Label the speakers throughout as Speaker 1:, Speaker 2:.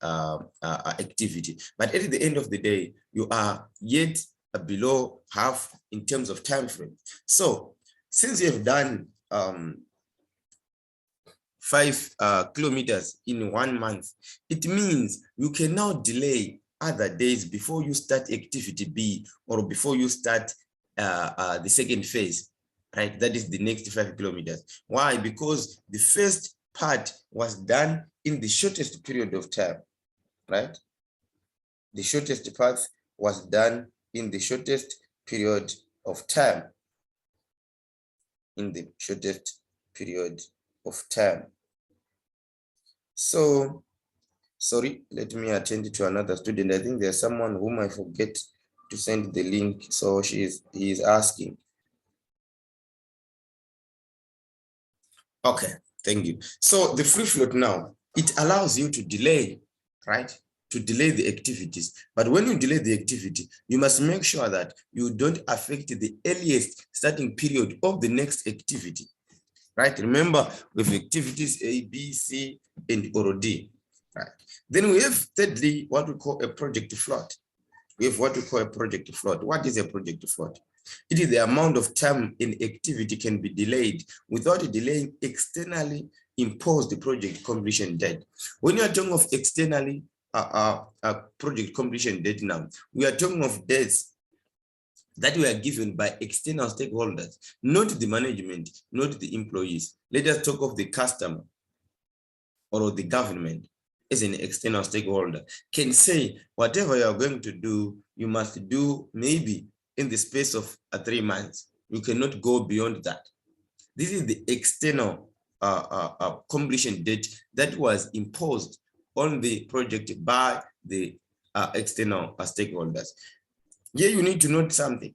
Speaker 1: activity. But at the end of the day, you are yet below half in terms of time frame. So since you have done 5 kilometers in 1 month, it means you can now delay other days before you start activity B or before you start the second phase, right? That is the next 5 kilometers. Why? Because the first part was done in the shortest period of time, right? The shortest path was done in the shortest period of time. In the shortest period of time. So, sorry, let me attend to another student. I think there's someone whom I forget to send the link. So he is asking. Okay, thank you. So the free float now, it allows you to delay, right? To delay the activities. But when you delay the activity, you must make sure that you don't affect the earliest starting period of the next activity, right? Remember, we have activities A, B, C, and or D, right? Then we have thirdly, what we call a project float. We have what we call a project float. What is a project float? It is the amount of time an activity can be delayed without delaying externally imposed project completion date. When you are talking of externally project completion date now, we are talking of dates that were given by external stakeholders, not the management, not the employees. Let us talk of the customer or the government as an external stakeholder can say, whatever you are going to do, you must do maybe in the space of 3 months. You cannot go beyond that. This is the external completion date that was imposed on the project by the external stakeholders. Here you need to note something.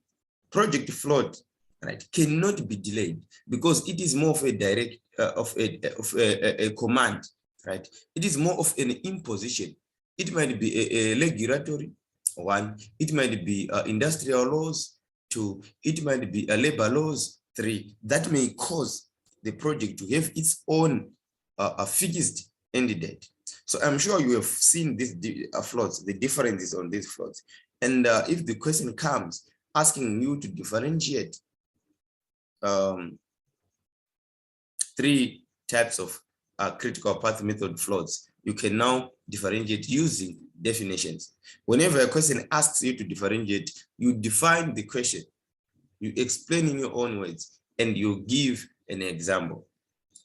Speaker 1: Project float, right, cannot be delayed because it is more of a direct a command, right? It is more of an imposition. It might be a regulatory one. It might be industrial laws. 2. It might be a labor laws. 3. That may cause the project to have its own fixed end date. So I'm sure you have seen these floats, the differences on these floats. And if the question comes asking you to differentiate 3 types of critical path method floats, you can now differentiate using definitions. Whenever a question asks you to differentiate, you define the question, you explain in your own words, and you give an example,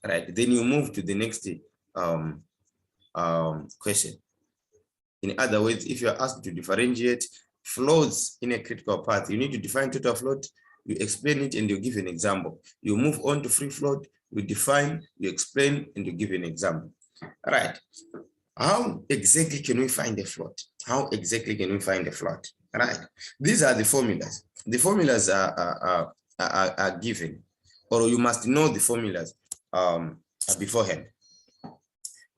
Speaker 1: right? Then you move to the next question. In other words, if you're asked to differentiate floats in a critical path, you need to define total float, you explain it, and you give an example. You move on to free float, you define, you explain, and you give an example. All right. How exactly can we find a float? How exactly can we find a float? All right. These are the formulas. The formulas are given, or you must know the formulas beforehand.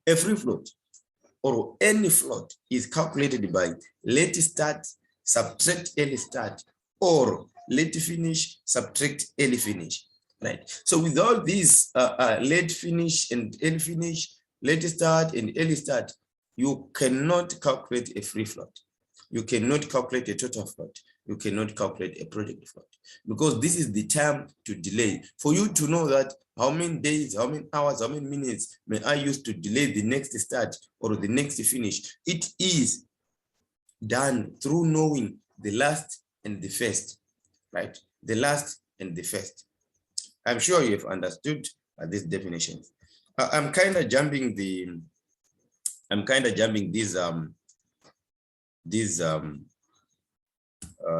Speaker 1: A free float or any float is calculated by late start, subtract early start, or late finish, subtract early finish, right? So with all these late finish and early finish, late start and early start, you cannot calculate a free float. You cannot calculate a total float. You cannot calculate a project float, because this is the time to delay. For you to know that how many days, how many hours, how many minutes may I use to delay the next start or the next finish, it is done through knowing the last and the first, right? The last and the first. I'm sure you have understood these definitions. I'm kind of jumping these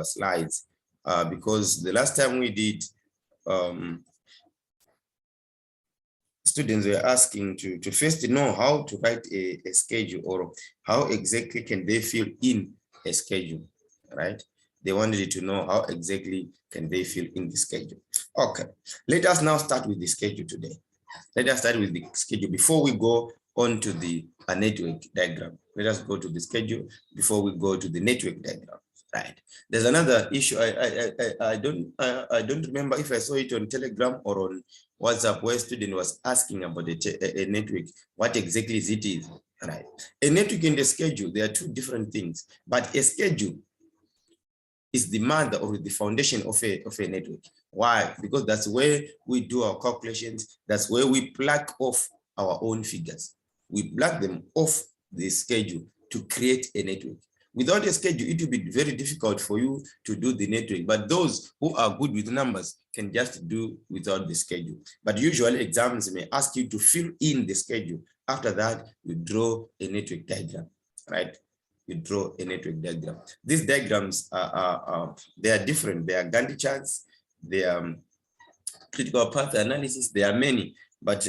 Speaker 1: slides because the last time we did, students were asking to first know how to write a schedule, or how exactly can they fill in a schedule, right? They wanted to know how exactly can they fill in the schedule. Okay, let us now start with the schedule today. Let us start with the schedule before we go on to the network diagram. Let us go to the schedule before we go to the network diagram. Right. There's another issue. I don't remember if I saw it on Telegram or on WhatsApp, where a student was asking about a network. What exactly is it? Right. A network and a schedule, they are two different things, but a schedule is the mother or the foundation of a network. Why? Because that's where we do our calculations. That's where we plug off our own figures. We plug them off the schedule to create a network. Without a schedule, it will be very difficult for you to do the network. But those who are good with numbers can just do without the schedule. But usually exams may ask you to fill in the schedule. After that, you draw a network diagram, right? You draw a network diagram. These diagrams they are different. They are Gantt charts, they are critical path analysis. There are many, but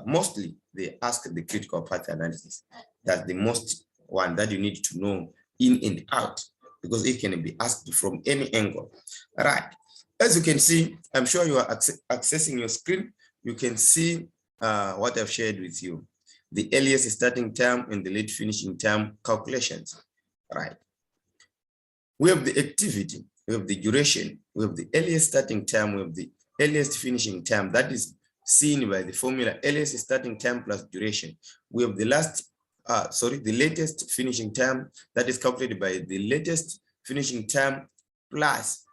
Speaker 1: mostly they ask the critical path analysis. That's the most one that you need to know in and out, because it can be asked from any angle. All right. As you can see, I'm sure you are accessing your screen. You can see what I've shared with you. The earliest starting time and the late finishing time calculations, right? We have the activity, we have the duration, we have the earliest starting time, we have the earliest finishing time. That is seen by the formula earliest starting time plus duration. We have the the latest finishing time, that is calculated by the latest finishing time plus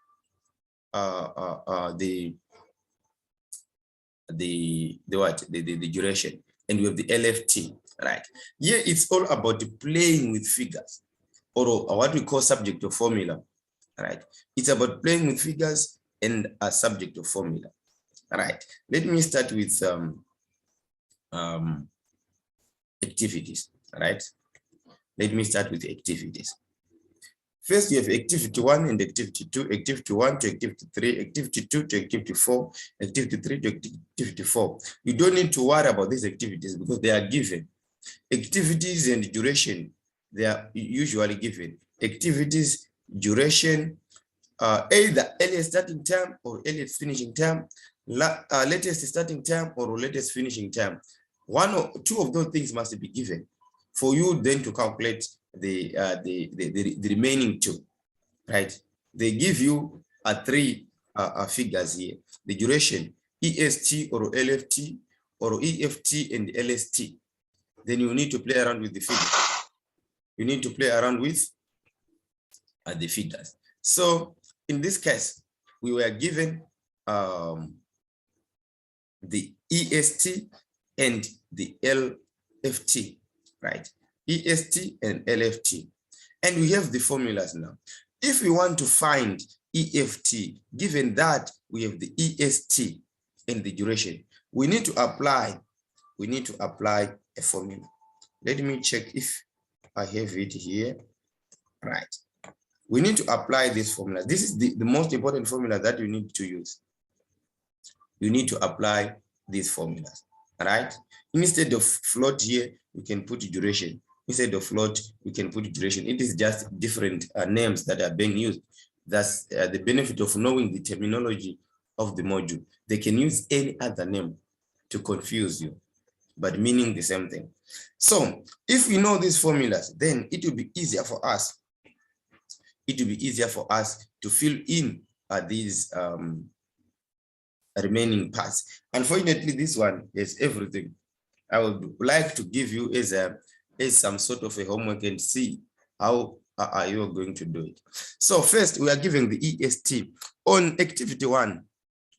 Speaker 1: the duration. And we have the LFT, right? Here it's all about playing with figures, or what we call subject of formula, right? It's about playing with figures and a subject of formula, right? Let me start with activities, right? Let me start with activities. First, you have activity 1 and activity 2, activity 1 to activity 3, activity 2 to activity 4, activity 3 to activity 4. You don't need to worry about these activities because they are given. Activities and duration, they are usually given. Activities, duration, either earliest starting time or earliest finishing time, latest starting time or latest finishing time. One or two of those things must be given for you then to calculate the remaining two, right? They give you three figures here: the duration, EST or LFT, or EFT and LST. Then you need to play around with the figures. You need to play around with the figures. So in this case, we were given the EST and the LFT, right? EST and LFT. And we have the formulas now. If we want to find EFT, given that we have the EST and the duration, we need to apply a formula. Let me check if I have it here. Right. We need to apply this formula. This is the most important formula that you need to use. You need to apply these formulas, right? Instead of float here, you can put duration. Instead of float, you can put duration. It is just different names that are being used. That's the benefit of knowing the terminology of the module. They can use any other name to confuse you, but meaning the same thing. So if we know these formulas, then it will be easier for us. It will be easier for us to fill in these remaining parts. Unfortunately, this one is everything. I would like to give you as some sort of a homework and see how you are going to do it. So first, we are giving the EST on activity 1.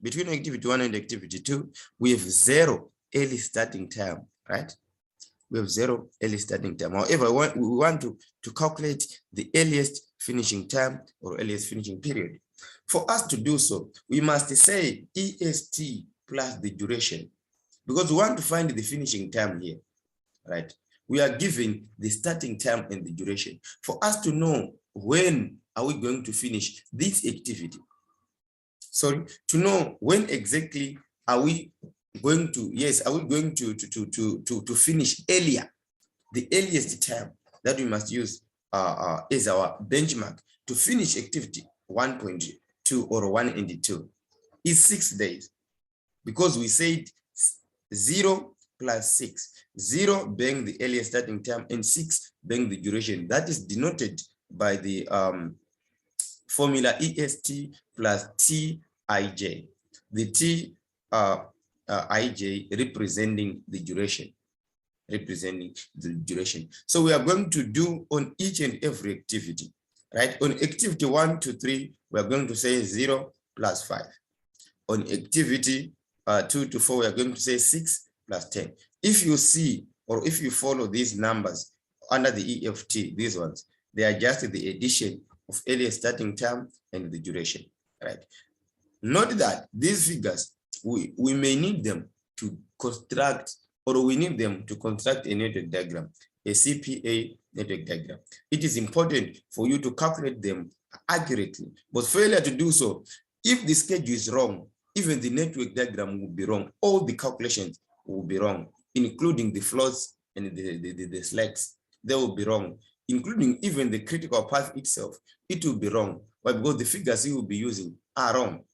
Speaker 1: Between activity 1 and activity 2, we have 0 early starting time, right? We have 0 early starting time. However, we want to calculate the earliest finishing time or earliest finishing period. For us to do so, we must say EST plus the duration, because we want to find the finishing time here, right? We are given the starting time and the duration. For us to know when are we going to finish this activity, sorry, to know when exactly are we going to, are we going to finish earlier, the earliest time that we must use is our benchmark to finish activity 1.2 or 1 and 2 is 6 days, because we said 0 plus 6, 0 being the earliest starting time and 6 being the duration. That is denoted by the formula EST plus TIJ. The TIJ representing the duration, representing the duration. So we are going to do on each and every activity, right? On activity 1 to 3, we are going to say 0 plus 5. On activity 2 to 4, we are going to say 6 plus 10. If you see, or if you follow these numbers under the EFT, these ones, they are just the addition of earliest starting time and the duration, right? Note that these figures, we may need them to construct, or we need them to construct a network diagram, a CPA network diagram. It is important for you to calculate them accurately, but failure to do so, if the schedule is wrong, even the network diagram will be wrong. All the calculations will be wrong, including the floats and the slacks. They will be wrong, including even the critical path itself. It will be wrong. Why? Because the figures you will be using are wrong.